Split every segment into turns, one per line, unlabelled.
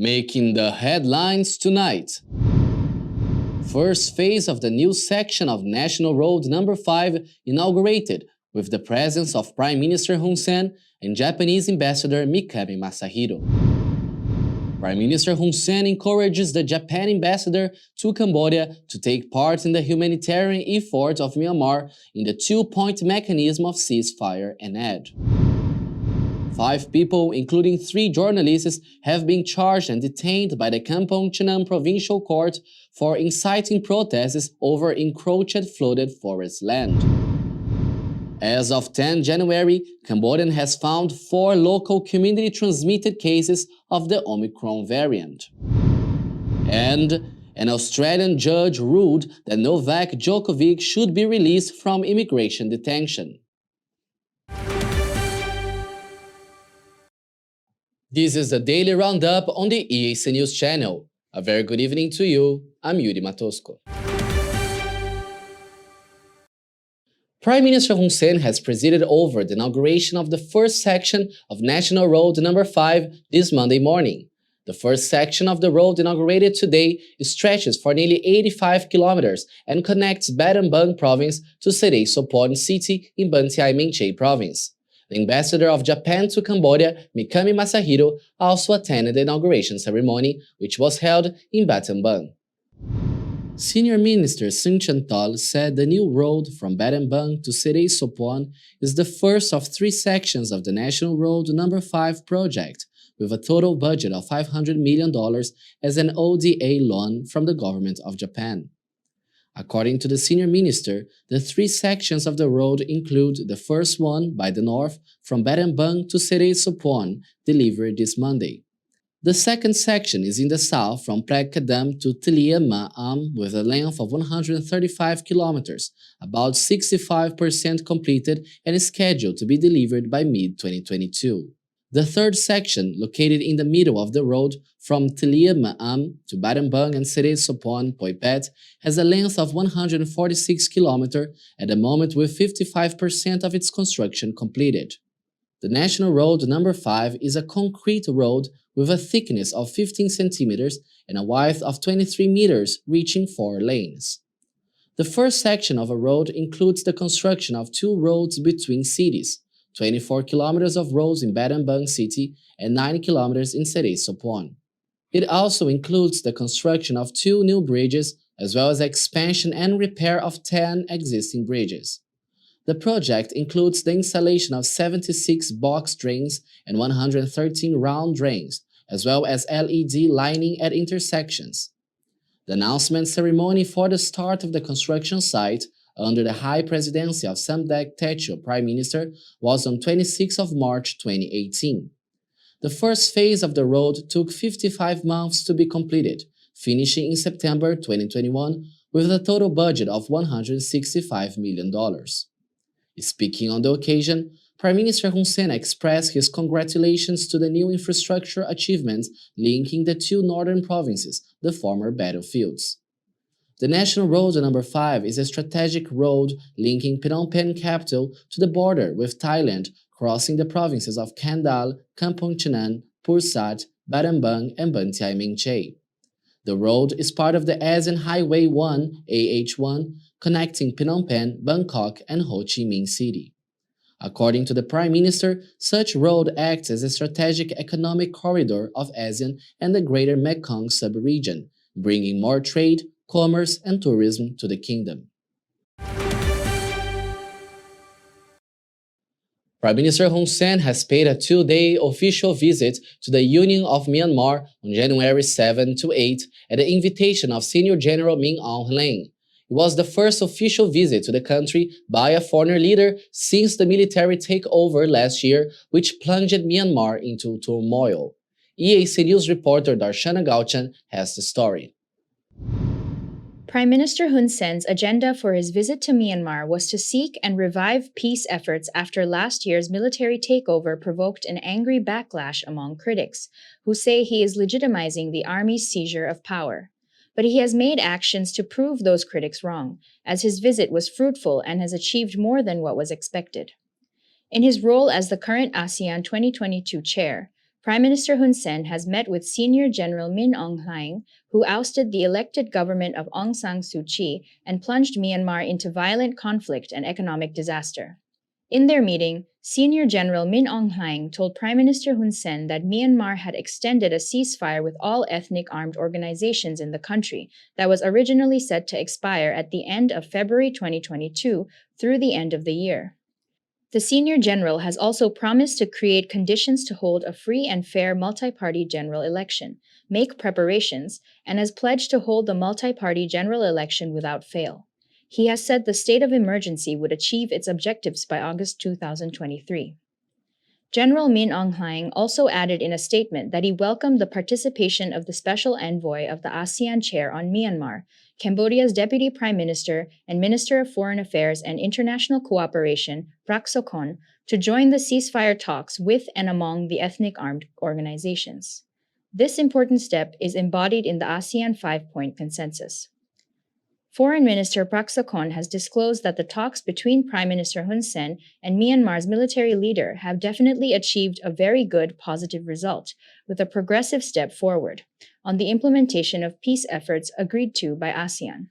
Making the headlines tonight. First phase of the new section of National Road No. 5 inaugurated with the presence of Prime Minister Hun Sen and Japanese Ambassador Mikami Masahiro. Prime Minister Hun Sen encourages the Japan ambassador to Cambodia to take part in the humanitarian effort of Myanmar in the two-point mechanism of ceasefire and aid. 5 people, including 3 journalists, have been charged and detained by the Cambodian Provincial Court for inciting protests over encroached flooded forest land. As of 10 January, Cambodia has found 4 local community-transmitted cases of the Omicron variant. And an Australian judge ruled that Novak Djokovic should be released from immigration detention. This is the Daily Roundup on the EAC News Channel. A very good evening to you. I'm Yuri Matosco. Prime Minister Hun Sen has presided over the inauguration of the first section of National Road No. 5 this Monday morning. The first section of the road inaugurated today stretches for nearly 85 kilometers and connects Battambang Bang Province to Serei Sopon City in Ban Thai Minh Chey Province. The ambassador of Japan to Cambodia, Mikami Masahiro, also attended the inauguration ceremony, which was held in Battambang. Senior Minister Sun Chantol said the new road from Battambang to Serei Sopon is the first of 3 sections of the National Road No. 5 project, with a total budget of $500 million as an ODA loan from the government of Japan. According to the senior minister, the 3 sections of the road include the first one by the north from Battambang to Serei Sopon, delivered this Monday. The second section is in the south from Prek Kadam to Tilia Ma'am with a length of 135 kilometers, about 65% completed and is scheduled to be delivered by mid-2022. The third section, located in the middle of the road from Tilia Ma'am to Battambang and Serei Sopon Poipet, has a length of 146 kilometers at the moment, with 55% of its construction completed. The National Road No. 5 is a concrete road with a thickness of 15 centimeters and a width of 23 meters, reaching 4 lanes. The first section of a road includes the construction of 2 roads between cities, 24 kilometers of roads in Battambang City and 9 kilometers in Serei Sopon. It also includes the construction of 2 new bridges, as well as expansion and repair of 10 existing bridges. The project includes the installation of 76 box drains and 113 round drains, as well as LED lighting at intersections. The announcement ceremony for the start of the construction site under the High Presidency of Samdech Techo Prime Minister was on 26 of March 2018. The first phase of the road took 55 months to be completed, finishing in September 2021 with a total budget of $165 million. Speaking on the occasion, Prime Minister Hun Sen expressed his congratulations to the new infrastructure achievements linking the 2 northern provinces, the former battlefields. The National Road No. 5 is a strategic road linking Phnom Penh capital to the border with Thailand, crossing the provinces of Kandal, Kampong Chhnang, Pursat, Battambang, and Ban Thai Minh Chey. The road is part of the ASEAN Highway 1 (AH1) connecting Phnom Penh, Bangkok, and Ho Chi Minh City. According to the Prime Minister, such road acts as a strategic economic corridor of ASEAN and the Greater Mekong sub-region, bringing more trade, commerce, and tourism to the kingdom. Prime Minister Hun Sen has paid a 2-day official visit to the Union of Myanmar on January 7 to 8 at the invitation of Senior General Min Aung Hlaing. It was the first official visit to the country by a foreign leader since the military takeover last year, which plunged Myanmar into turmoil. EAC News reporter Darshana Gauchan has the story.
Prime Minister Hun Sen's agenda for his visit to Myanmar was to seek and revive peace efforts after last year's military takeover provoked an angry backlash among critics, who say he is legitimizing the army's seizure of power. But he has made actions to prove those critics wrong, as his visit was fruitful and has achieved more than what was expected. In his role as the current ASEAN 2022 chair, Prime Minister Hun Sen has met with Senior General Min Aung Hlaing, who ousted the elected government of Aung San Suu Kyi and plunged Myanmar into violent conflict and economic disaster. In their meeting, Senior General Min Aung Hlaing told Prime Minister Hun Sen that Myanmar had extended a ceasefire with all ethnic armed organizations in the country that was originally set to expire at the end of February 2022 through the end of the year. The senior general has also promised to create conditions to hold a free and fair multi-party general election, make preparations, and has pledged to hold the multi-party general election without fail. He has said the state of emergency would achieve its objectives by August 2023. General Min Aung Hlaing also added in a statement that he welcomed the participation of the Special Envoy of the ASEAN Chair on Myanmar, Cambodia's Deputy Prime Minister and Minister of Foreign Affairs and International Cooperation, Prak Sokhonn, to join the ceasefire talks with and among the ethnic armed organizations. This important step is embodied in the ASEAN 5-point consensus. Foreign Minister Prak Sokhonn has disclosed that the talks between Prime Minister Hun Sen and Myanmar's military leader have definitely achieved a very good positive result, with a progressive step forward on the implementation of peace efforts agreed to by ASEAN.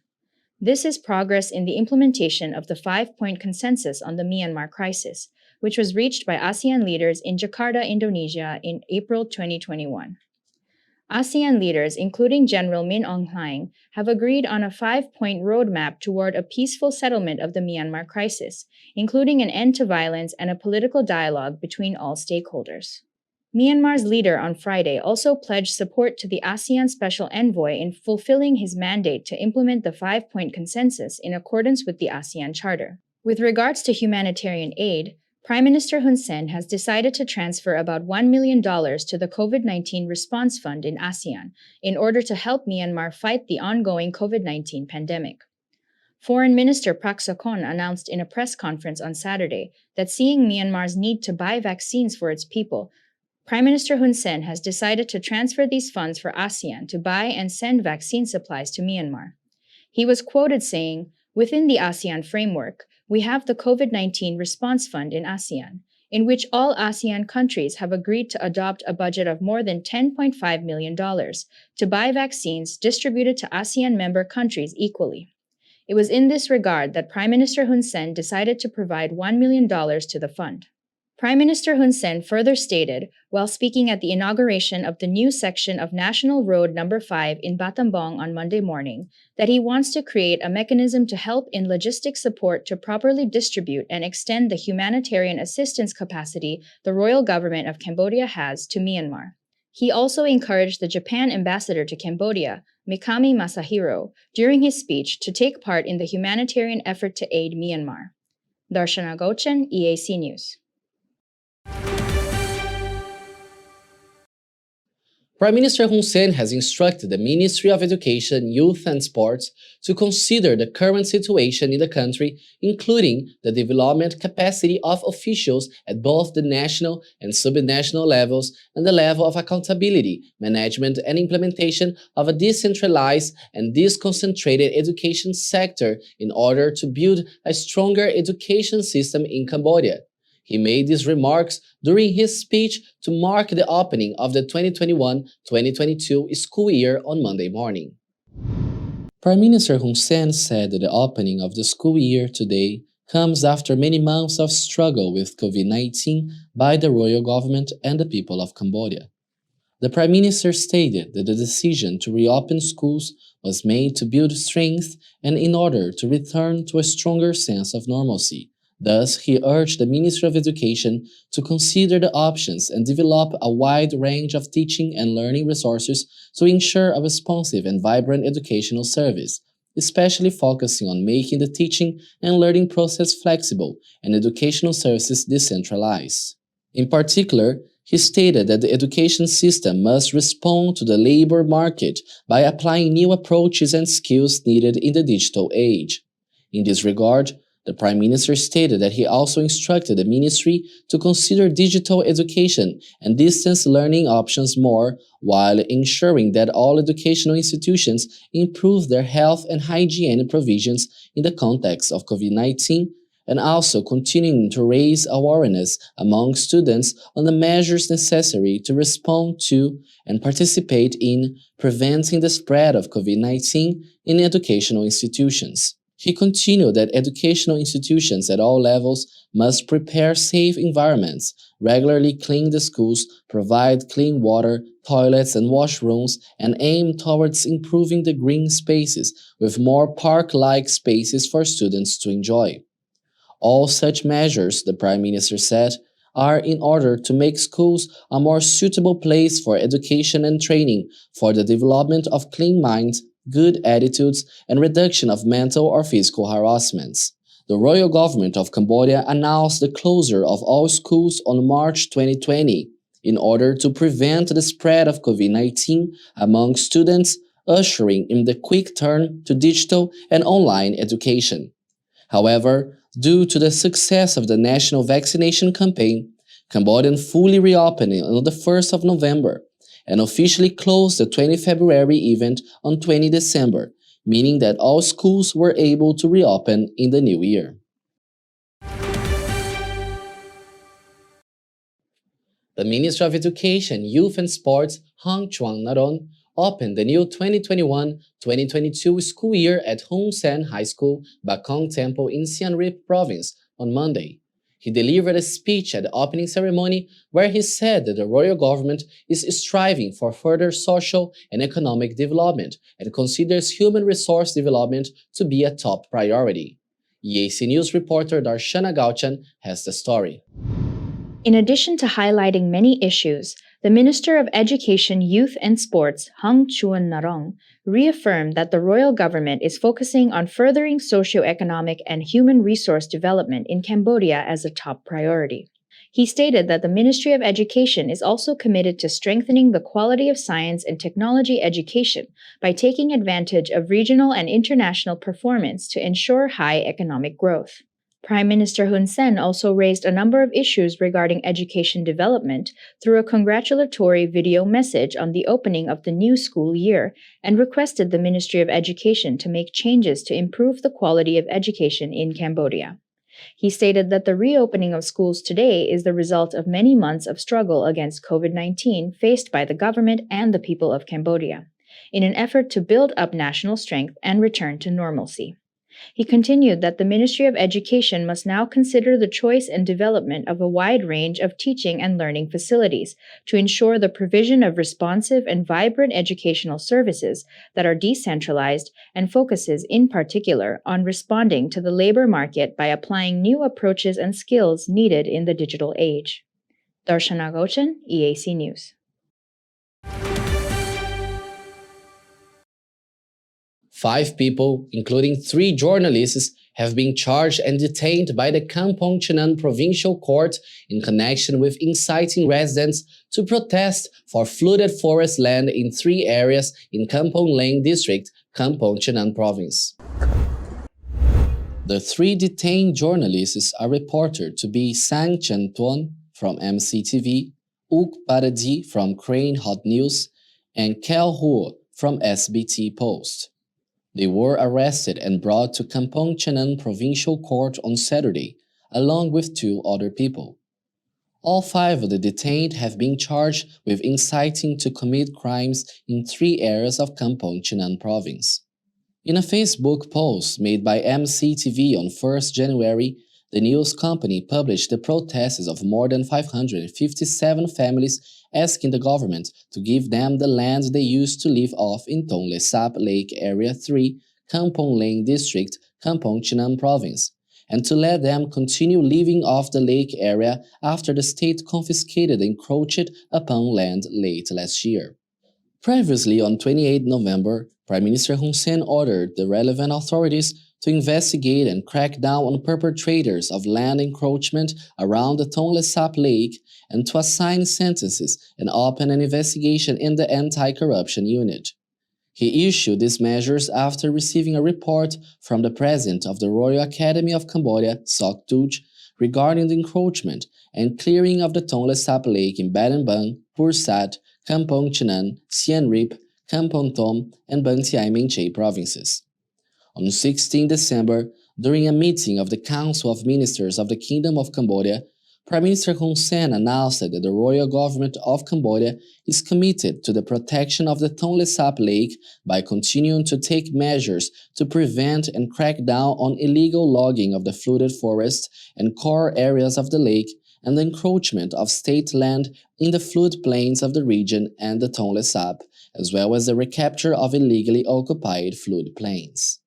This is progress in the implementation of the 5-point consensus on the Myanmar crisis, which was reached by ASEAN leaders in Jakarta, Indonesia in April 2021. ASEAN leaders, including General Min Aung Hlaing, have agreed on a 5-point roadmap toward a peaceful settlement of the Myanmar crisis, including an end to violence and a political dialogue between all stakeholders. Myanmar's leader on Friday also pledged support to the ASEAN Special Envoy in fulfilling his mandate to implement the 5-point consensus in accordance with the ASEAN Charter. With regards to humanitarian aid, Prime Minister Hun Sen has decided to transfer about $1 million to the COVID-19 Response Fund in ASEAN in order to help Myanmar fight the ongoing COVID-19 pandemic. Foreign Minister Prak Sokhonn announced in a press conference on Saturday that seeing Myanmar's need to buy vaccines for its people, Prime Minister Hun Sen has decided to transfer these funds for ASEAN to buy and send vaccine supplies to Myanmar. He was quoted saying, "Within the ASEAN framework, we have the COVID-19 Response Fund in ASEAN, in which all ASEAN countries have agreed to adopt a budget of more than $10.5 million to buy vaccines distributed to ASEAN member countries equally." It was in this regard that Prime Minister Hun Sen decided to provide $1 million to the fund. Prime Minister Hun Sen further stated, while speaking at the inauguration of the new section of National Road No. 5 in Battambang on Monday morning, that he wants to create a mechanism to help in logistic support to properly distribute and extend the humanitarian assistance capacity the royal government of Cambodia has to Myanmar. He also encouraged the Japan ambassador to Cambodia, Mikami Masahiro, during his speech to take part in the humanitarian effort to aid Myanmar. Darshana Gochan, EAC News.
Prime Minister Hun Sen has instructed the Ministry of Education, Youth and Sports to consider the current situation in the country, including the development capacity of officials at both the national and subnational levels and the level of accountability, management and implementation of a decentralized and disconcentrated education sector in order to build a stronger education system in Cambodia. He made these remarks during his speech to mark the opening of the 2021-2022 school year on Monday morning. Prime Minister Hun Sen said that the opening of the school year today comes after many months of struggle with COVID-19 by the royal government and the people of Cambodia. The Prime Minister stated that the decision to reopen schools was made to build strength and in order to return to a stronger sense of normalcy. Thus, he urged the Ministry of Education to consider the options and develop a wide range of teaching and learning resources to ensure a responsive and vibrant educational service, especially focusing on making the teaching and learning process flexible and educational services decentralized. In particular, he stated that the education system must respond to the labor market by applying new approaches and skills needed in the digital age. In this regard, the Prime Minister stated that he also instructed the ministry to consider digital education and distance learning options more, while ensuring that all educational institutions improve their health and hygiene provisions in the context of COVID-19, and also continuing to raise awareness among students on the measures necessary to respond to and participate in preventing the spread of COVID-19 in educational institutions. He continued that educational institutions at all levels must prepare safe environments, regularly clean the schools, provide clean water, toilets, and washrooms, and aim towards improving the green spaces with more park-like spaces for students to enjoy. All such measures, the Prime Minister said, are in order to make schools a more suitable place for education and training for the development of clean minds, good attitudes, and reduction of mental or physical harassments. The royal government of Cambodia announced the closure of all schools on March 2020 in order to prevent the spread of COVID-19 among students, ushering in the quick turn to digital and online education. However, due to the success of the national vaccination campaign, Cambodia fully reopened on the 1st of November and officially closed the 20 February event on 20 December, meaning that all schools were able to reopen in the new year. The Ministry of Education, Youth and Sports, Hang Chuang Naron, opened the new 2021-2022 school year at Hun Sen High School, Bakong Temple in Siem Reap Province on Monday. He delivered a speech at the opening ceremony where he said that the royal government is striving for further social and economic development and considers human resource development to be a top priority. EAC News reporter Darshana Gauchan has the story.
In addition to highlighting many issues, the Minister of Education, Youth and Sports, Hang Chuan Narong, reaffirmed that the royal government is focusing on furthering socio-economic and human resource development in Cambodia as a top priority. He stated that the Ministry of Education is also committed to strengthening the quality of science and technology education by taking advantage of regional and international performance to ensure high economic growth. Prime Minister Hun Sen also raised a number of issues regarding education development through a congratulatory video message on the opening of the new school year and requested the Ministry of Education to make changes to improve the quality of education in Cambodia. He stated that the reopening of schools today is the result of many months of struggle against COVID-19 faced by the government and the people of Cambodia, in an effort to build up national strength and return to normalcy. He continued that the Ministry of Education must now consider the choice and development of a wide range of teaching and learning facilities to ensure the provision of responsive and vibrant educational services that are decentralized and focuses in particular on responding to the labor market by applying new approaches and skills needed in the digital age. Darshana Gauchan, EAC News.
Five people, including 3 journalists, have been charged and detained by the Kampong Chhnang Provincial Court in connection with inciting residents to protest for flooded forest land in 3 areas in Kampong Leng District, Kampong Chhnang Province. The 3 detained journalists are reported to be Sang Chen Tuan from MCTV, Uk Paradi from Crane Hot News, and Kel Huo from SBT Post. They were arrested and brought to Kampong Chhnang Provincial Court on Saturday, along with 2 other people. All 5 of the detained have been charged with inciting to commit crimes in 3 areas of Kampong Chhnang Province. In a Facebook post made by MCTV on 1st January, the news company published the protests of more than 557 families asking the government to give them the land they used to live off in Tonle Sap Lake Area 3, Kampong Leng District, Kampong Chhnang Province, and to let them continue living off the lake area after the state confiscated and encroached upon land late last year. Previously, on 28 November, Prime Minister Hun Sen ordered the relevant authorities to investigate and crack down on perpetrators of land encroachment around the Tonle Sap Lake and to assign sentences and open an investigation in the Anti-Corruption Unit. He issued these measures after receiving a report from the President of the Royal Academy of Cambodia, Sok Tuj, regarding the encroachment and clearing of the Tonle Sap Lake in Battambang, Pursat, Kampong Chhnang, Siem Reap, Kampong Thom, and Ban Tiay Minh Chey provinces. On 16 December, During a meeting of the Council of Ministers of the Kingdom of Cambodia, Prime Minister Hun Sen announced that the royal government of Cambodia is committed to the protection of the Tonle Sap Lake by continuing to take measures to prevent and crack down on illegal logging of the flooded forest and core areas of the lake and the encroachment of state land in the floodplains of the region and the Tonle Sap, as well as the recapture of illegally occupied floodplains.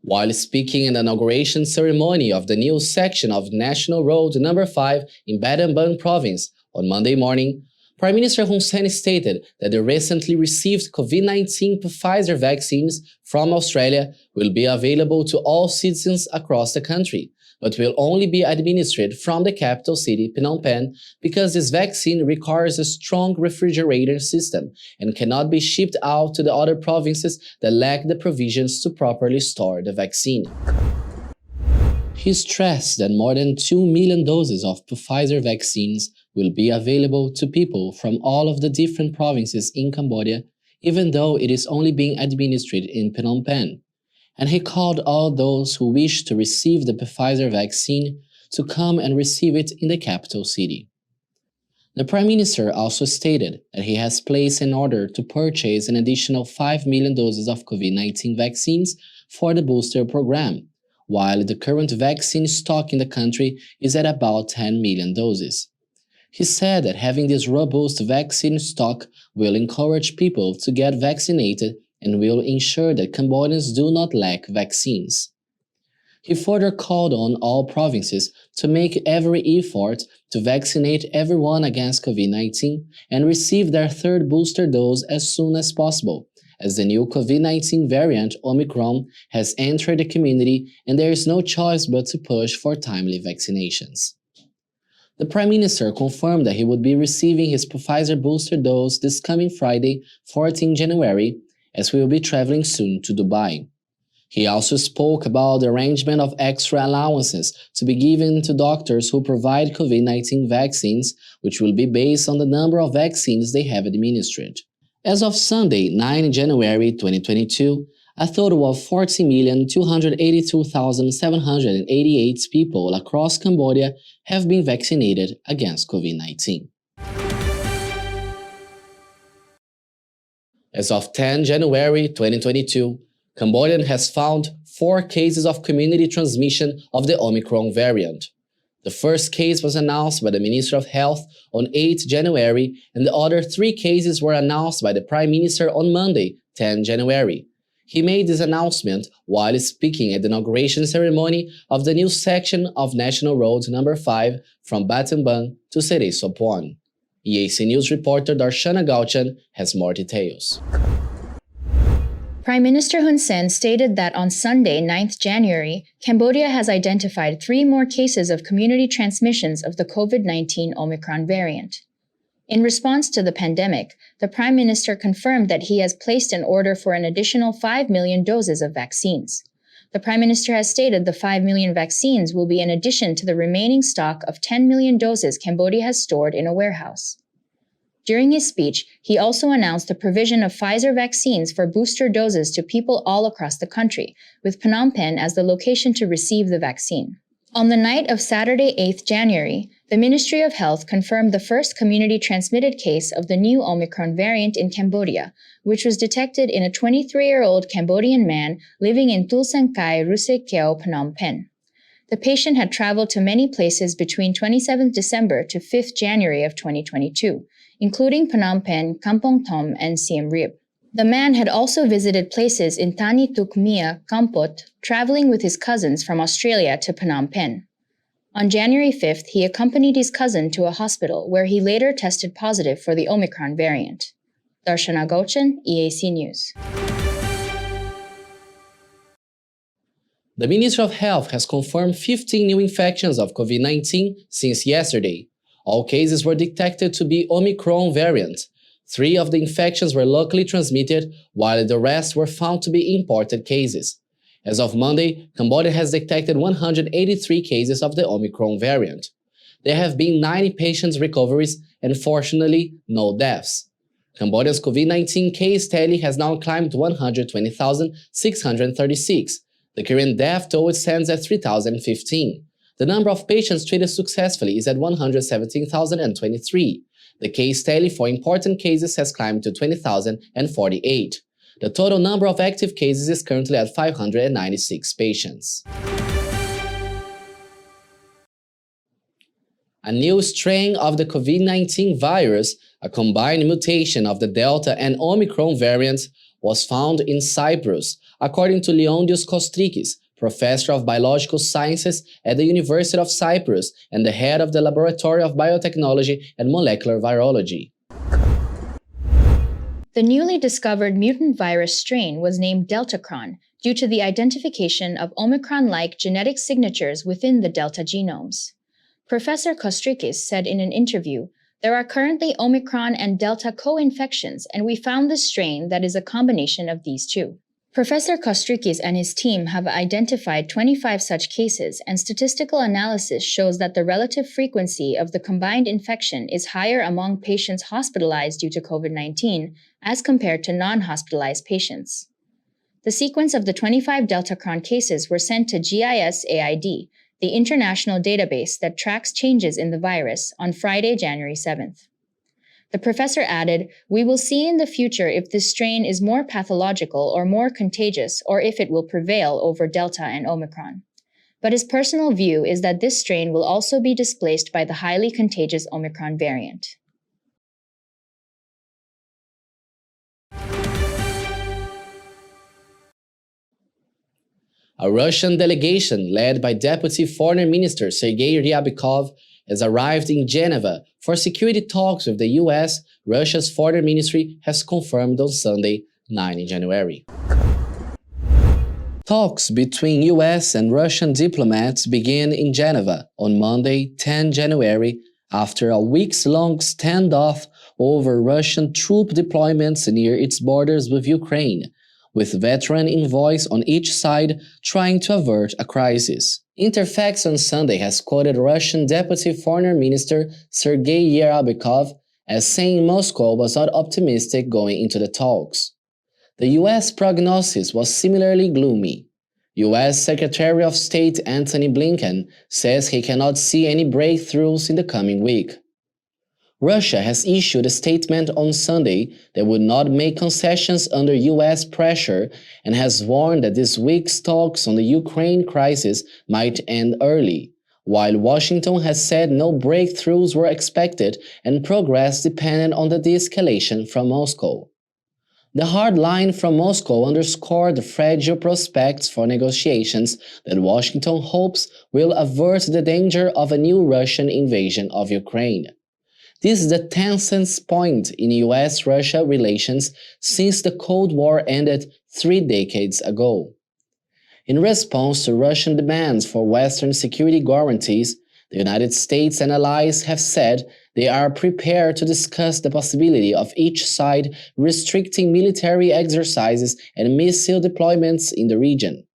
While speaking in the inauguration ceremony of the new section of National Road Number 5 in Battambang Bang Province on Monday morning, Prime Minister Hun Sen stated that the recently received COVID-19 Pfizer vaccines from Australia will be available to all citizens across the country, but will only be administered from the capital city, Phnom Penh, because this vaccine requires a strong refrigerator system and cannot be shipped out to the other provinces that lack the provisions to properly store the vaccine. He stressed that more than 2 million doses of Pfizer vaccines will be available to people from all of the different provinces in Cambodia, even though it is only being administered in Phnom Penh. And he called all those who wish to receive the Pfizer vaccine to come and receive it in the capital city. The Prime Minister also stated that he has placed an order to purchase an additional 5 million doses of COVID-19 vaccines for the booster program, while the current vaccine stock in the country is at about 10 million doses. He said that having this robust vaccine stock will encourage people to get vaccinated and will ensure that Cambodians do not lack vaccines. He further called on all provinces to make every effort to vaccinate everyone against COVID-19 and receive their third booster dose as soon as possible, as the new COVID-19 variant Omicron has entered the community and there is no choice but to push for timely vaccinations. The Prime Minister confirmed that he would be receiving his Pfizer booster dose this coming Friday, 14 January, as we will be traveling soon to Dubai. He also spoke about the arrangement of extra allowances to be given to doctors who provide COVID-19 vaccines, which will be based on the number of vaccines they have administered. As of Sunday, 9 January 2022, a total of 40,282,788 people across Cambodia have been vaccinated against COVID-19. As of 10 January 2022, Cambodia has found 4 cases of community transmission of the Omicron variant. The first case was announced by the Minister of Health on 8 January, and the other 3 cases were announced by the Prime Minister on Monday, 10 January. He made this announcement while speaking at the inauguration ceremony of the new section of National Road Number 5 from Battambang Bang to Serey Sopwan. EAC News reporter Darshana Gauchan has more details.
Prime Minister Hun Sen stated that on Sunday, 9th January, Cambodia has identified 3 more cases of community transmissions of the COVID-19 Omicron variant. In response to the pandemic, the Prime Minister confirmed that he has placed an order for an additional 5 million doses of vaccines. The Prime Minister has stated the 5 million vaccines will be in addition to the remaining stock of 10 million doses Cambodia has stored in a warehouse. During his speech, he also announced the provision of Pfizer vaccines for booster doses to people all across the country, with Phnom Penh as the location to receive the vaccine. On the night of Saturday, 8th January, the Ministry of Health confirmed the first community-transmitted case of the new Omicron variant in Cambodia, which was detected in a 23-year-old Cambodian man living in Tulsankai, Rusekeo, Phnom Penh. The patient had traveled to many places between 27th December to 5th January of 2022, including Phnom Penh, Kampong Thom, and Siem Reap. The man had also visited places in Tani Tuk Mia, Kampot, traveling with his cousins from Australia to Phnom Penh. On January 5th, he accompanied his cousin to a hospital where he later tested positive for the Omicron variant. Darshana Gauchan, EAC News.
The Ministry of Health has confirmed 15 new infections of COVID-19 since yesterday. All cases were detected to be Omicron variant. 3 of the infections were locally transmitted, while the rest were found to be imported cases. As of Monday, Cambodia has detected 183 cases of the Omicron variant. There have been 90 patients' recoveries and, fortunately, no deaths. Cambodia's COVID-19 case tally has now climbed 120,636. The current death toll stands at 3,015. The number of patients treated successfully is at 117,023. The case tally for important cases has climbed to 20,048. The total number of active cases is currently at 596 patients. A new strain of the COVID-19 virus, a combined mutation of the Delta and Omicron variants, was found in Cyprus, according to Leondios Kostrikis, professor of biological sciences at the University of Cyprus and the head of the Laboratory of Biotechnology and Molecular Virology.
The newly discovered mutant virus strain was named Deltacron due to the identification of Omicron-like genetic signatures within the Delta genomes. Professor Kostrikis said in an interview, "There are currently Omicron and Delta co-infections, and we found this strain that is a combination of these two." Professor Kostrikis and his team have identified 25 such cases, and statistical analysis shows that the relative frequency of the combined infection is higher among patients hospitalized due to COVID-19 as compared to non-hospitalized patients. The sequence of the 25 Deltacron cases were sent to GIS-AID, the international database that tracks changes in the virus, on Friday, January 7th. The professor added, "We will see in the future if this strain is more pathological or more contagious, or if it will prevail over Delta and Omicron. But his personal view is that this strain will also be displaced by the highly contagious Omicron variant."
A Russian delegation led by Deputy Foreign Minister Sergei Ryabkov has arrived in Geneva for security talks with the US, Russia's foreign ministry has confirmed on Sunday, 9 January. Talks between US and Russian diplomats began in Geneva on Monday, 10 January, after a weeks-long standoff over Russian troop deployments near its borders with Ukraine, with veteran envoys on each side trying to avert a crisis. Interfax on Sunday has quoted Russian Deputy Foreign Minister Sergei Ryabkov as saying Moscow was not optimistic going into the talks. The US prognosis was similarly gloomy. US Secretary of State Antony Blinken says he cannot see any breakthroughs in the coming week. Russia has issued a statement on Sunday that would not make concessions under US pressure and has warned that this week's talks on the Ukraine crisis might end early, while Washington has said no breakthroughs were expected and progress depended on the de-escalation from Moscow. The hard line from Moscow underscored the fragile prospects for negotiations that Washington hopes will avert the danger of a new Russian invasion of Ukraine. This is the tensiest point in US-Russia relations since the Cold War ended 3 decades ago. In response to Russian demands for Western security guarantees, the United States and allies have said they are prepared to discuss the possibility of each side restricting military exercises and missile deployments in the region.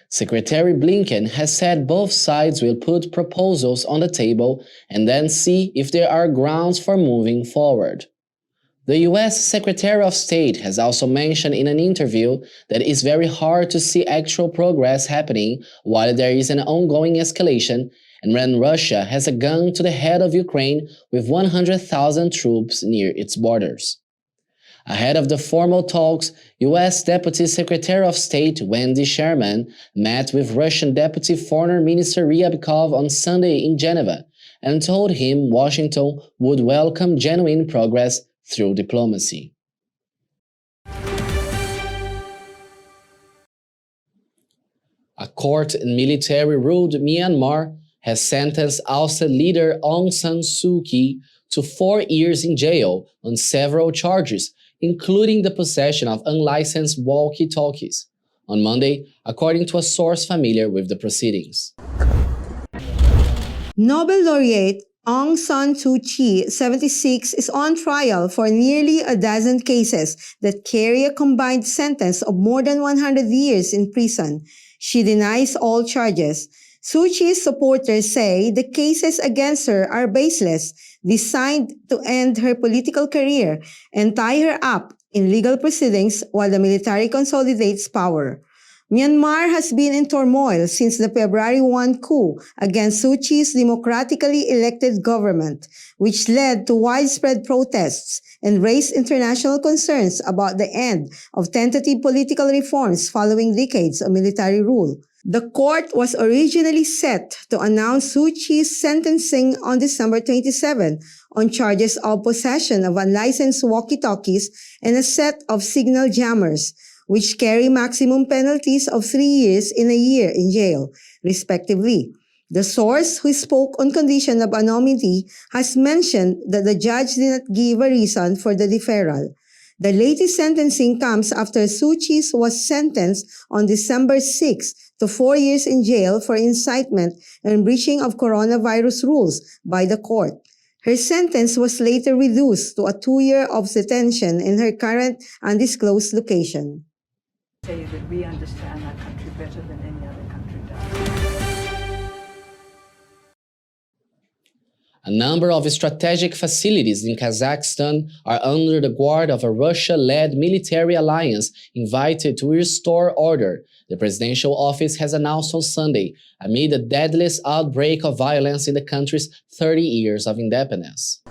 Secretary Blinken has said both sides will put proposals on the table and then see if there are grounds for moving forward. The US Secretary of State has also mentioned in an interview that it is very hard to see actual progress happening while there is an ongoing escalation and when Russia has a gun to the head of Ukraine with 100,000 troops near its borders. Ahead of the formal talks, U.S. Deputy Secretary of State Wendy Sherman met with Russian Deputy Foreign Minister Ryabkov on Sunday in Geneva and told him Washington would welcome genuine progress through diplomacy. A court in military-ruled Myanmar has sentenced ousted leader Aung San Suu Kyi to 4 years in jail on several charges, including the possession of unlicensed walkie-talkies, on Monday, according to a source familiar with the proceedings.
Nobel laureate Aung San Suu Kyi, 76, is on trial for nearly a dozen cases that carry a combined sentence of more than 100 years in prison. She denies all charges. Suu Kyi's supporters say the cases against her are baseless, designed to end her political career and tie her up in legal proceedings while the military consolidates power. Myanmar has been in turmoil since the February 1 coup against Suu Kyi's democratically elected government, which led to widespread protests and raised international concerns about the end of tentative political reforms following decades of military rule. The court was originally set to announce Suu Kyi's sentencing on December 27 on charges of possession of unlicensed walkie-talkies and a set of signal jammers, which carry maximum penalties of 3 years and a year in jail, respectively. The source, who spoke on condition of anonymity, has mentioned that the judge did not give a reason for the deferral. The latest sentencing comes after Suu Kyi was sentenced on December 6 to 4 years in jail for incitement and breaching of coronavirus rules by the court. Her sentence was later reduced to a 2-year of detention in her current undisclosed location.
Say that we understand our country better than any other country does.
A number of strategic facilities in Kazakhstan are under the guard of a Russia-led military alliance invited to restore order, the presidential office has announced on Sunday, amid the deadliest outbreak of violence in the country's 30 years of independence.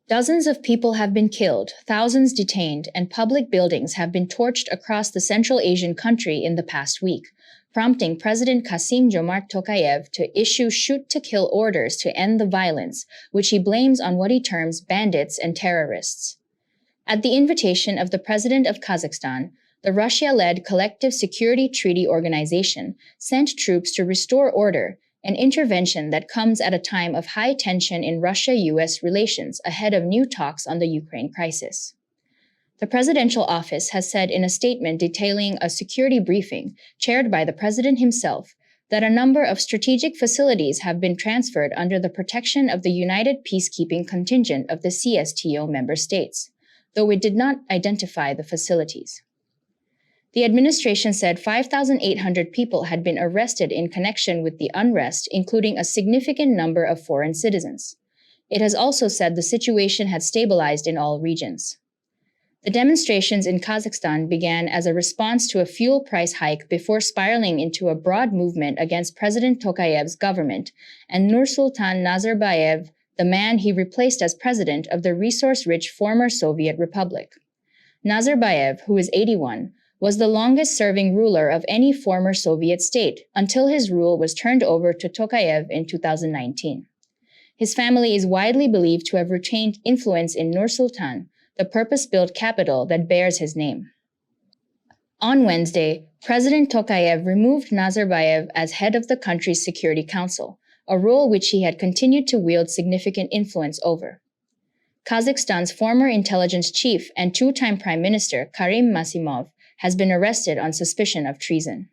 Dozens of people have been killed, thousands detained, and public buildings have been torched across the Central Asian country in the past week, prompting President Kassym-Jomart Tokayev to issue shoot-to-kill orders to end the violence, which he blames on what he terms bandits and terrorists. At the invitation of the President of Kazakhstan, the Russia-led Collective Security Treaty Organization sent troops to restore order, an intervention that comes at a time of high tension in Russia-US relations ahead of new talks on the Ukraine crisis. The presidential office has said in a statement detailing a security briefing chaired by the president himself that a number of strategic facilities have been transferred under the protection of the United Peacekeeping Contingent of the CSTO member states, though it did not identify the facilities. The administration said 5,800 people had been arrested in connection with the unrest, including a significant number of foreign citizens. It has also said the situation had stabilized in all regions. The demonstrations in Kazakhstan began as a response to a fuel price hike before spiraling into a broad movement against President Tokayev's government and Nursultan Nazarbayev, the man he replaced as president of the resource-rich former Soviet Republic. Nazarbayev, who is 81, was the longest-serving ruler of any former Soviet state until his rule was turned over to Tokayev in 2019. His family is widely believed to have retained influence in Nur-Sultan, the purpose-built capital that bears his name. On Wednesday, President Tokayev removed Nazarbayev as head of the country's Security Council, a role which he had continued to wield significant influence over. Kazakhstan's former intelligence chief and two-time prime minister Karim Masimov has been arrested on suspicion of treason.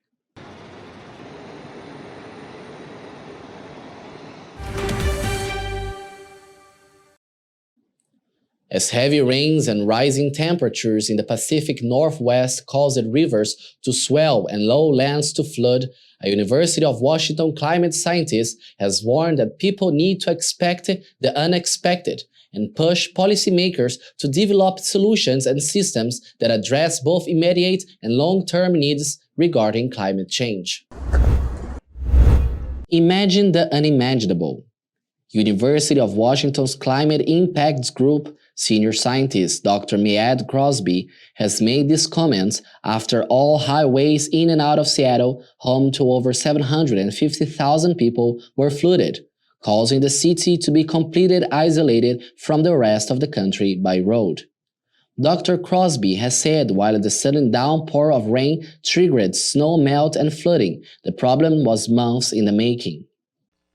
As heavy rains and rising temperatures in the Pacific Northwest caused rivers to swell and lowlands to flood, a University of Washington climate scientist has warned that people need to expect the unexpected and push policymakers to develop solutions and systems that address both immediate and long-term needs regarding climate change. Imagine the unimaginable. University of Washington's Climate Impacts Group senior scientist Dr. Mead Crosby has made these comments after all highways in and out of Seattle, home to over 750,000 people, were flooded, causing the city to be completely isolated from the rest of the country by road. Dr. Crosby has said while the sudden downpour of rain triggered snow melt and flooding, the problem was months in the making.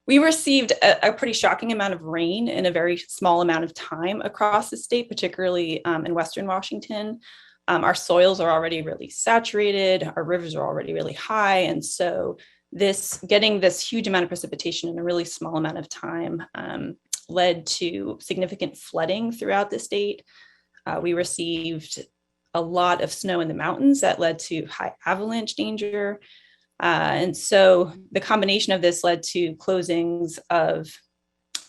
We received a pretty shocking amount of rain in a very small amount of time across the state, particularly in Western Washington. Our soils are already really saturated, our rivers are already really high, and so getting this huge amount of precipitation in a really small amount of time led to significant flooding throughout the state. We received a lot of snow in the mountains that led to high avalanche danger. And so the combination of this led to closings of,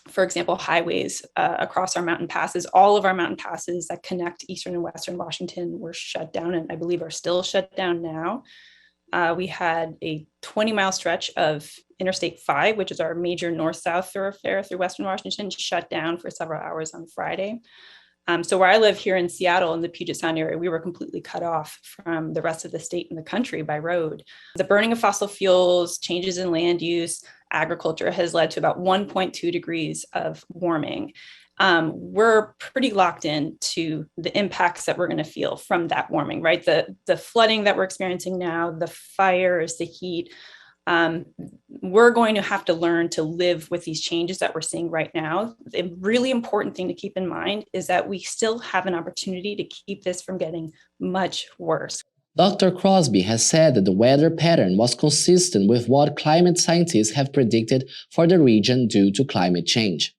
for example, highways across our mountain passes. All of our mountain passes that connect Eastern and Western Washington were shut down, and I believe are still shut down now. We had a 20-mile stretch of Interstate 5, which is our major north-south thoroughfare through Western Washington, shut down for several hours on Friday. So where I live here in Seattle, in the Puget Sound area, we were completely cut off from the rest of the state and the country by road. The burning of fossil fuels, changes in land use, agriculture has led to about 1.2 degrees of warming. We're pretty locked in to the impacts that we're going to feel from that warming, right? The flooding that we're experiencing now, the fires, the heat. We're going to have to learn to live with these changes that we're seeing right now. The really important thing to keep in mind is that we still have an opportunity to keep this from getting much worse.
Dr. Crosby has said that the weather pattern was consistent with what climate scientists have predicted for the region due to climate change.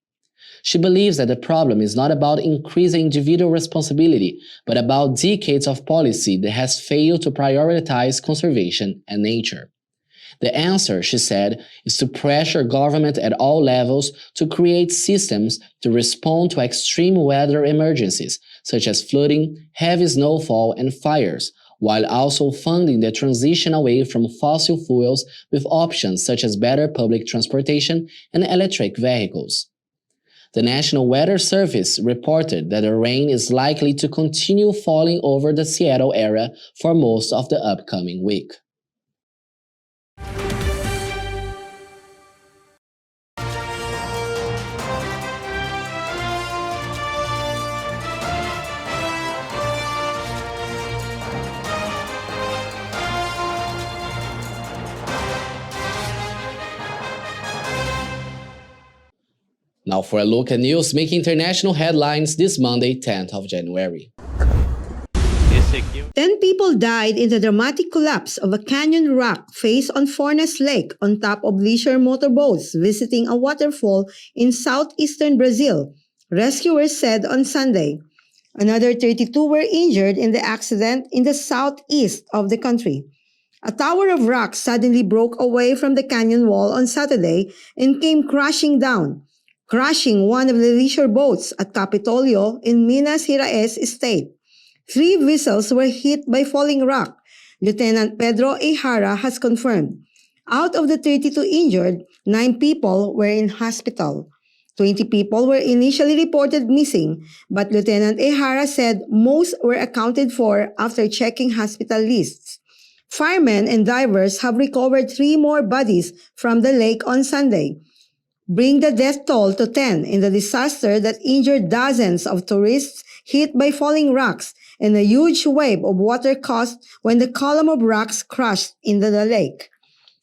She believes that the problem is not about increasing individual responsibility, but about decades of policy that has failed to prioritize conservation and nature. The answer, she said, is to pressure government at all levels to create systems to respond to extreme weather emergencies, such as flooding, heavy snowfall, and fires, while also funding the transition away from fossil fuels with options such as better public transportation and electric vehicles. The National Weather Service reported that the rain is likely to continue falling over the Seattle area for most of the upcoming week. Now for a look at news making international headlines this Monday, 10th of January.
10 people died in the dramatic collapse of a canyon rock face on Fornas Lake on top of leisure motorboats visiting a waterfall in southeastern Brazil, rescuers said on Sunday. Another 32 were injured in the accident in the southeast of the country. A tower of rock suddenly broke away from the canyon wall on Saturday and came crashing down, crashing one of the leisure boats at Capitolio in Minas Gerais state. 3 vessels were hit by falling rock, Lieutenant Pedro Eijara has confirmed. Out of the 32 injured, 9 people were in hospital. 20 people were initially reported missing, but Lieutenant Eijara said most were accounted for after checking hospital lists. Firemen and divers have recovered 3 more bodies from the lake on Sunday, bring the death toll to 10 in the disaster that injured dozens of tourists hit by falling rocks and a huge wave of water caused when the column of rocks crashed into the lake.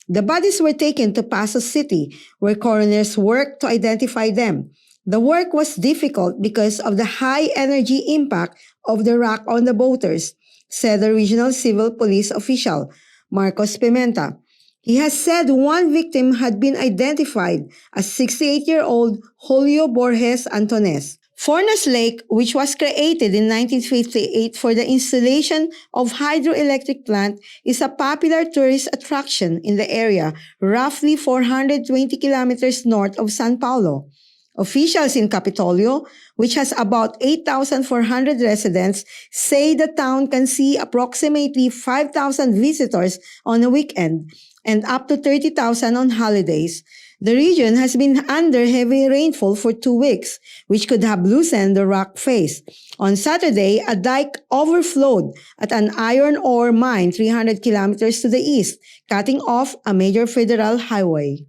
The bodies were taken to Paso City, where coroners worked to identify them. The work was difficult because of the high energy impact of the rock on the boaters, said the regional civil police official, Marcos Pimenta. He has said one victim had been identified as 68-year-old Julio Borges Antones. Fornas Lake, which was created in 1958 for the installation of hydroelectric plant, is a popular tourist attraction in the area, roughly 420 kilometers north of San Paulo. Officials in Capitolio, which has about 8,400 residents, say the town can see approximately 5,000 visitors on a weekend and up to 30,000 on holidays. The region has been under heavy rainfall for 2 weeks, which could have loosened the rock face. On Saturday, a dike overflowed at an iron ore mine 300 kilometers to the east, cutting off a major federal highway.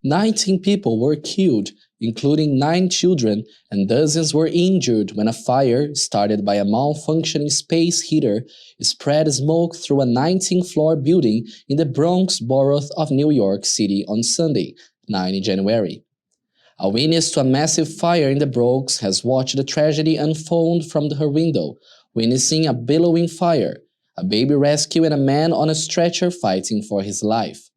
19 people were killed, including 9 children, and dozens were injured when a fire, started by a malfunctioning space heater, spread smoke through a 19th-floor building in the Bronx borough of New York City on Sunday, 9 January. A witness to a massive fire in the Bronx has watched the tragedy unfold from her window, witnessing a billowing fire, a baby rescue, and a man on a stretcher fighting for his life.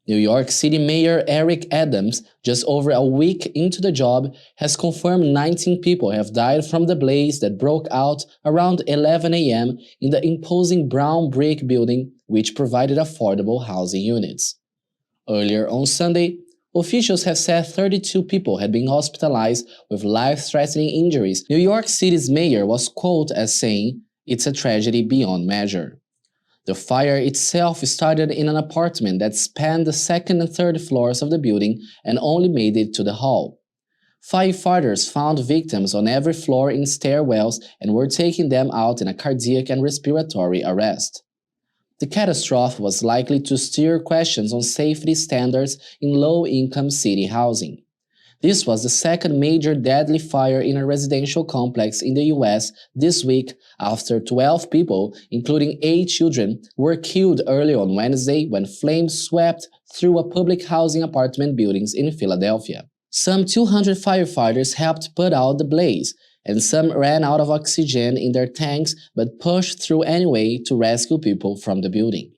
New York City Mayor Eric Adams, just over a week into the job, has confirmed 19 people have died from the blaze that broke out around 11 a.m. in the imposing brown brick building, which provided affordable housing units. Earlier on Sunday, officials have said 32 people had been hospitalized with life-threatening injuries. New York City's mayor was quoted as saying, "It's a tragedy beyond measure." The fire itself started in an apartment that spanned the second and third floors of the building and only made it to the hall. Firefighters found victims on every floor in stairwells and were taking them out in a cardiac and respiratory arrest. The catastrophe was likely to stir questions on safety standards in low-income city housing. This was the second major deadly fire in a residential complex in the U.S. this week after 12 people, including 8 children, were killed early on Wednesday when flames swept through a public housing apartment buildings in Philadelphia. Some 200 firefighters helped put out the blaze, and some ran out of oxygen in their tanks but pushed through anyway to rescue people from the building.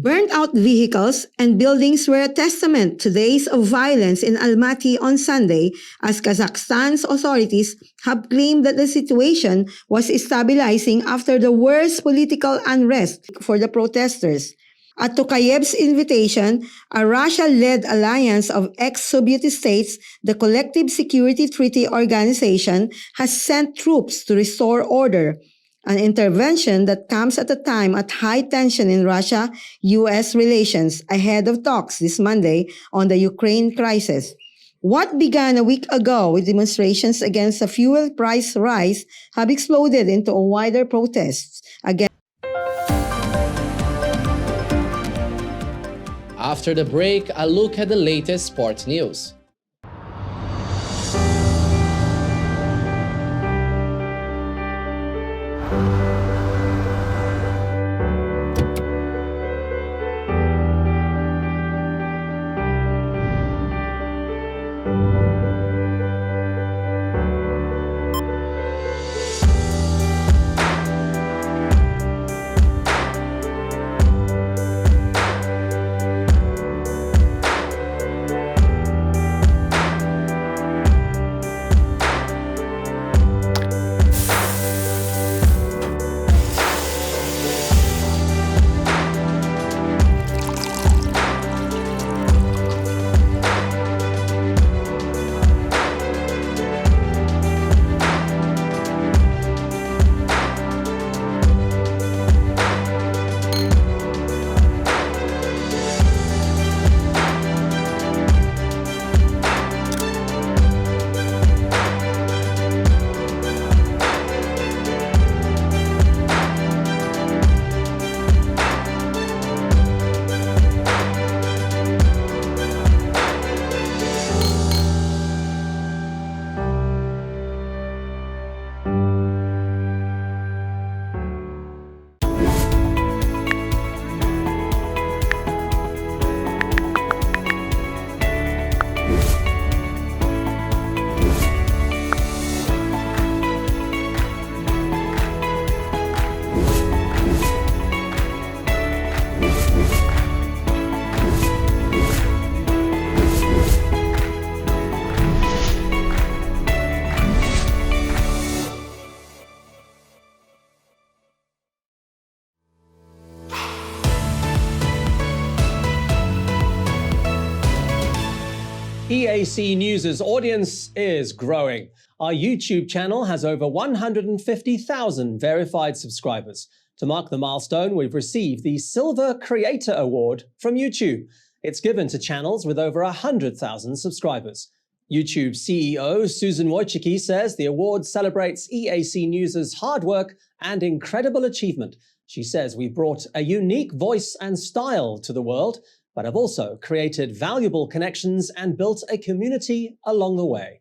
Burnt-out vehicles and buildings were a testament to days of violence in Almaty on Sunday, as Kazakhstan's authorities have claimed that the situation was stabilizing after the worst political unrest for the protesters. At Tokayev's invitation, a Russia-led alliance of ex-Soviet states, the Collective Security Treaty Organization, has sent troops to restore order, an intervention that comes at a time at high tension in Russia-US relations ahead of talks this Monday on the Ukraine crisis. What began a week ago with demonstrations against a fuel price rise have exploded into a wider protests against.
After the break, a look at the latest sports news.
EAC News' audience is growing. Our YouTube channel has over 150,000 verified subscribers. To mark the milestone, we've received the Silver Creator Award from YouTube. It's given to channels with over 100,000 subscribers. YouTube CEO Susan Wojcicki says the award celebrates EAC News' hard work and incredible achievement. She says we brought a unique voice and style to the world, but have also created valuable connections and built a community along the way.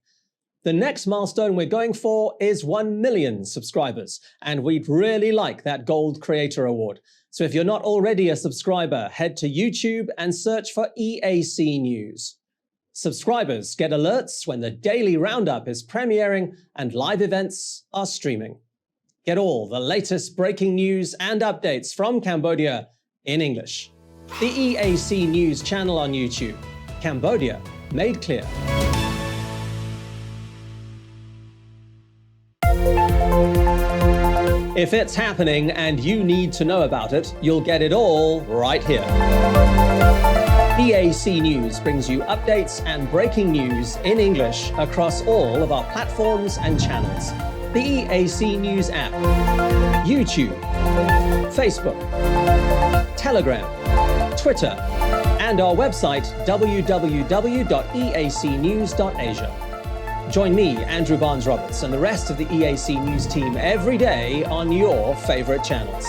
The next milestone we're going for is 1 million subscribers, and we'd really like that Gold Creator Award. So if you're not already a subscriber, head to YouTube and search for EAC News. Subscribers get alerts when the daily Roundup is premiering and live events are streaming. Get all the latest breaking news and updates from Cambodia in English. The EAC News Channel on YouTube. Cambodia made clear. If it's happening and you need to know about it, you'll get it all right here. EAC News brings you updates and breaking news in English across all of our platforms and channels. The EAC News app, YouTube, Facebook, Telegram, Twitter, and our website www.eacnews.asia. Join me, Andrew Barnes-Roberts, and the rest of the EAC News team every day on your favorite channels.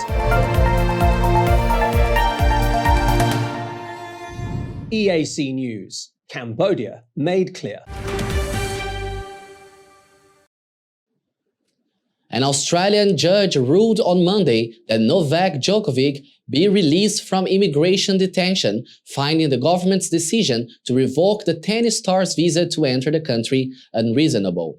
EAC News, Cambodia made clear.
An Australian judge ruled on Monday that Novak Djokovic be released from immigration detention, finding the government's decision to revoke the tennis star's visa to enter the country unreasonable.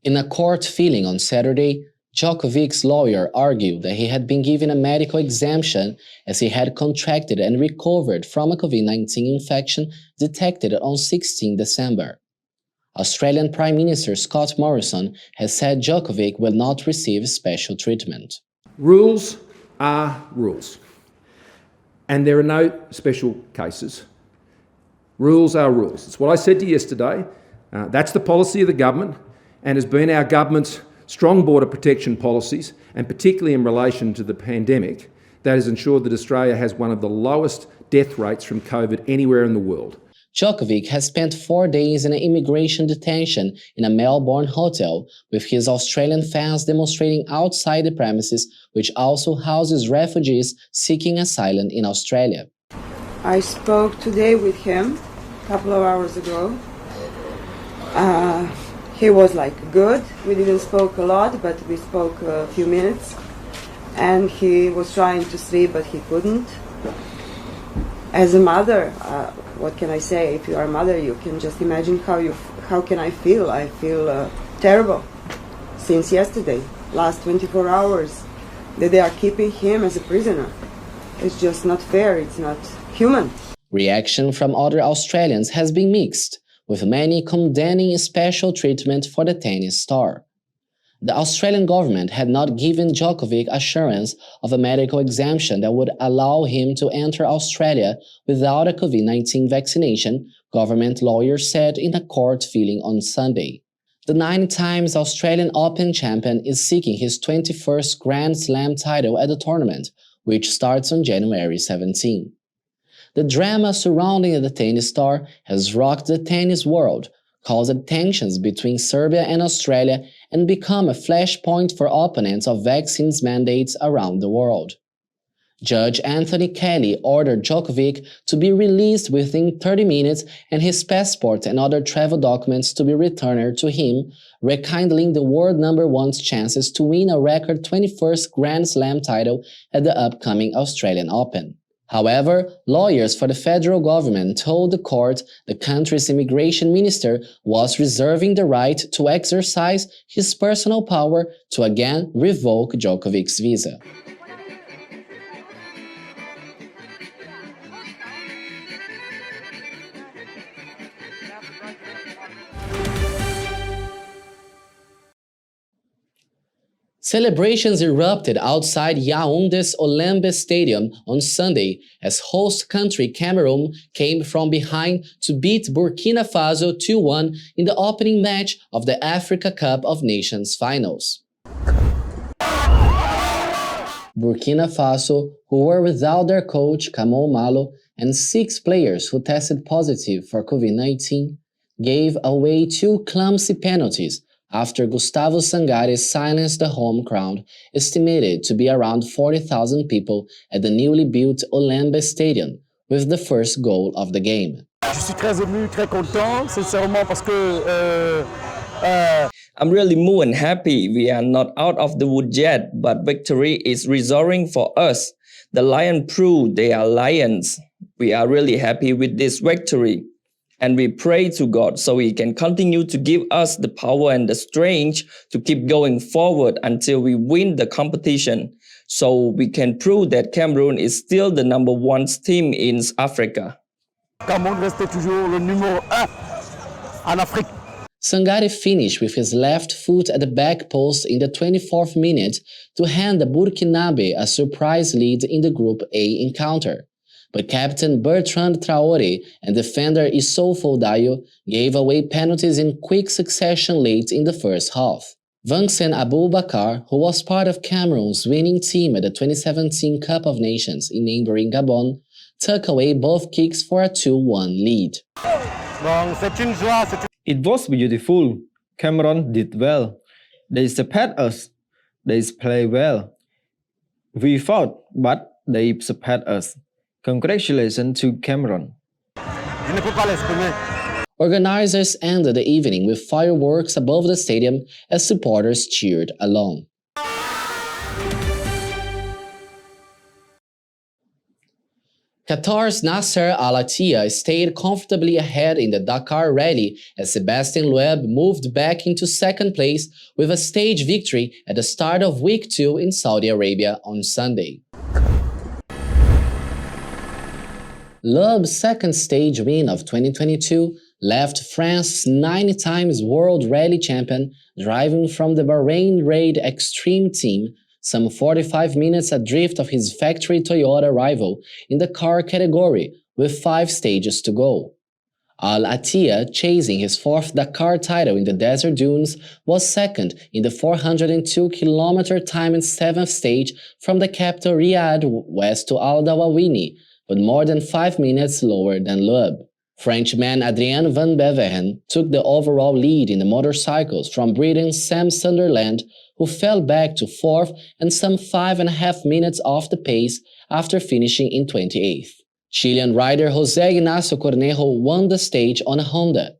In a court filing on Saturday, Djokovic's lawyer argued that he had been given a medical exemption as he had contracted and recovered from a COVID-19 infection detected on 16 December. Australian Prime Minister Scott Morrison has said Djokovic will not receive special treatment.
Rules are rules, and there are no special cases. Rules are rules. It's what I said to you yesterday. That's the policy of the government and has been our government's strong border protection policies, and particularly in relation to the pandemic, that has ensured that Australia has one of the lowest death rates from COVID anywhere in the world.
Djokovic has spent 4 days in an immigration detention in a Melbourne hotel, with his Australian fans demonstrating outside the premises, which also houses refugees seeking asylum in Australia.
I spoke today with him a couple of hours ago. He was good. We didn't spoke a lot, but we spoke a few minutes. And he was trying to sleep, but he couldn't. As a mother, what can I say? If you are a mother, you can just imagine how can I feel. I feel terrible since yesterday, last 24 hours, that they are keeping him as a prisoner. It's just not fair. It's not human.
Reaction from other Australians has been mixed, with many condemning special treatment for the tennis star. The Australian government had not given Djokovic assurance of a medical exemption that would allow him to enter Australia without a COVID-19 vaccination, government lawyers said in a court filing on Sunday. The 9 times Australian Open champion is seeking his 21st Grand Slam title at the tournament, which starts on January 17. The drama surrounding the tennis star has rocked the tennis world, caused tensions between Serbia and Australia, and become a flashpoint for opponents of vaccines mandates around the world. Judge Anthony Kelly ordered Djokovic to be released within 30 minutes and his passport and other travel documents to be returned to him, rekindling the world number one's chances to win a record 21st Grand Slam title at the upcoming Australian Open. However, lawyers for the federal government told the court the country's immigration minister was reserving the right to exercise his personal power to again revoke Djokovic's visa. Celebrations erupted outside Yaounde's Olembe Stadium on Sunday as host country Cameroon came from behind to beat Burkina Faso 2-1 in the opening match of the Africa Cup of Nations finals. Burkina Faso, who were without their coach Kamel Malo and 6 players who tested positive for COVID-19, gave away 2 clumsy penalties after Gustavo Sangare silenced the home crowd, estimated to be around 40,000 people at the newly built Olembe Stadium, with the first goal of the game.
Je suis très ému, très content, sincèrement, parce que
I'm really moved and happy. We are not out of the wood yet, but victory is resounding for us. The Lions proved they are lions. We are really happy with this victory. And we pray to God so He can continue to give us the power and the strength to keep going forward until we win the competition, so we can prove that Cameroon is still the #1 team in Africa.
Cameroun restait toujours le numéro 1 en Afrique.
Sangare finished with his left foot at the back post in the 24th minute to hand the Burkinabe a surprise lead in the Group A encounter. But captain Bertrand Traoré and defender Issoufou Dayo gave away penalties in quick succession late in the first half. Vincent Aboubakar, who was part of Cameroon's winning team at the 2017 Cup of Nations in neighboring Gabon, took away both kicks for a 2-1 lead.
It was beautiful. Cameroon did well. They surpassed us. They played well. We fought, but they surpassed us. Congratulations to Cameroon.
Organizers ended the evening with fireworks above the stadium as supporters cheered along. Qatar's Nasser Al Attiyah stayed comfortably ahead in the Dakar Rally as Sebastien Loeb moved back into second place with a stage victory at the start of Week 2 in Saudi Arabia on Sunday. Loeb's second stage win of 2022 left France's 9 times world rally champion driving from the Bahrain Raid Extreme team some 45 minutes adrift of his factory Toyota rival in the car category with 5 stages to go. Al Attiyah, chasing his 4th Dakar title in the desert dunes, was second in the 402-kilometer time and 7th stage from the capital Riyadh west to Al Dawawini, but more than 5 minutes lower than Loeb. Frenchman Adrien Van Beveren took the overall lead in the motorcycles from Britain's Sam Sunderland, who fell back to 4th and some 5.5 minutes off the pace after finishing in 28th. Chilean rider José Ignacio Cornejo won the stage on a Honda.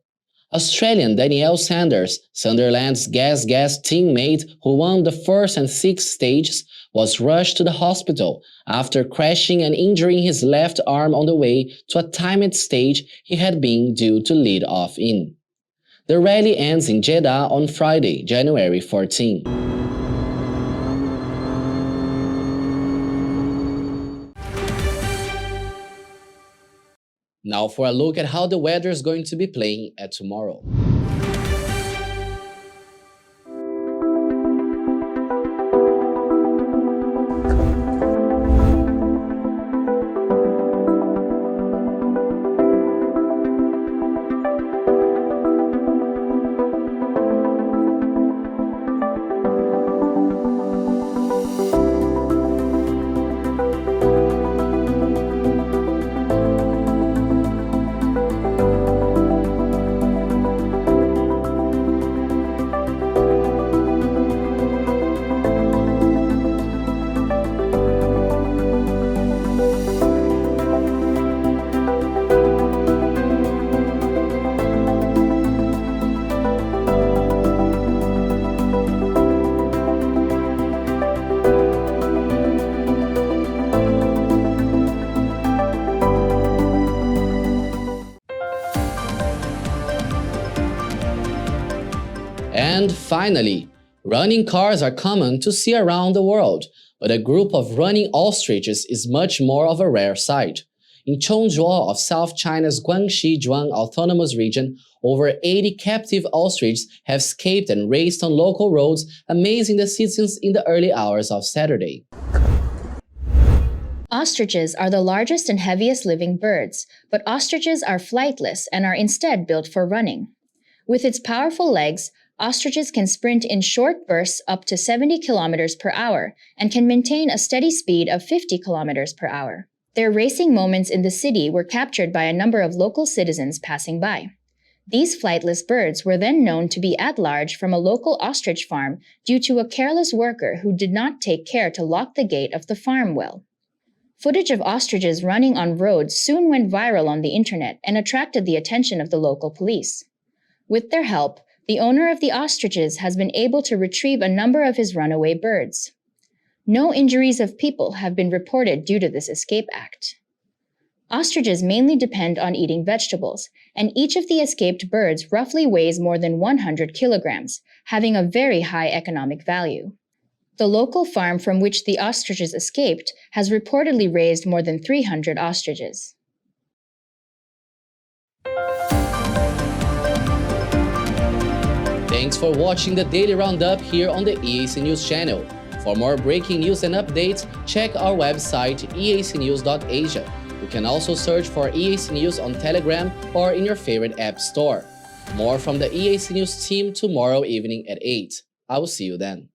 Australian Danielle Sanders, Sunderland's Gas teammate who won the 1st and 6th stages, was rushed to the hospital after crashing and injuring his left arm on the way to a timed stage he had been due to lead off in. The rally ends in Jeddah on Friday, January 14. Now for a look at how the weather is going to be playing at tomorrow. And finally, running cars are common to see around the world, but a group of running ostriches is much more of a rare sight. In Chongzhuo of South China's Guangxi Zhuang Autonomous Region, over 80 captive ostriches have escaped and raced on local roads, amazing the citizens in the early hours of Saturday.
Ostriches are the largest and heaviest living birds, but ostriches are flightless and are instead built for running. With its powerful legs, ostriches can sprint in short bursts up to 70 kilometers per hour and can maintain a steady speed of 50 kilometers per hour. Their racing moments in the city were captured by a number of local citizens passing by. These flightless birds were then known to be at large from a local ostrich farm due to a careless worker who did not take care to lock the gate of the farm well. Footage of ostriches running on roads soon went viral on the internet and attracted the attention of the local police. With their help, the owner of the ostriches has been able to retrieve a number of his runaway birds. No injuries of people have been reported due to this escape act. Ostriches mainly depend on eating vegetables, and each of the escaped birds roughly weighs more than 100 kilograms, having a very high economic value. The local farm from which the ostriches escaped has reportedly raised more than 300 ostriches.
Thanks for watching the Daily Roundup here on the EAC News channel. For more breaking news and updates, check our website eacnews.asia. You can also search for EAC News on Telegram or in your favorite app store. More from the EAC News team tomorrow evening at 8. I will see you then.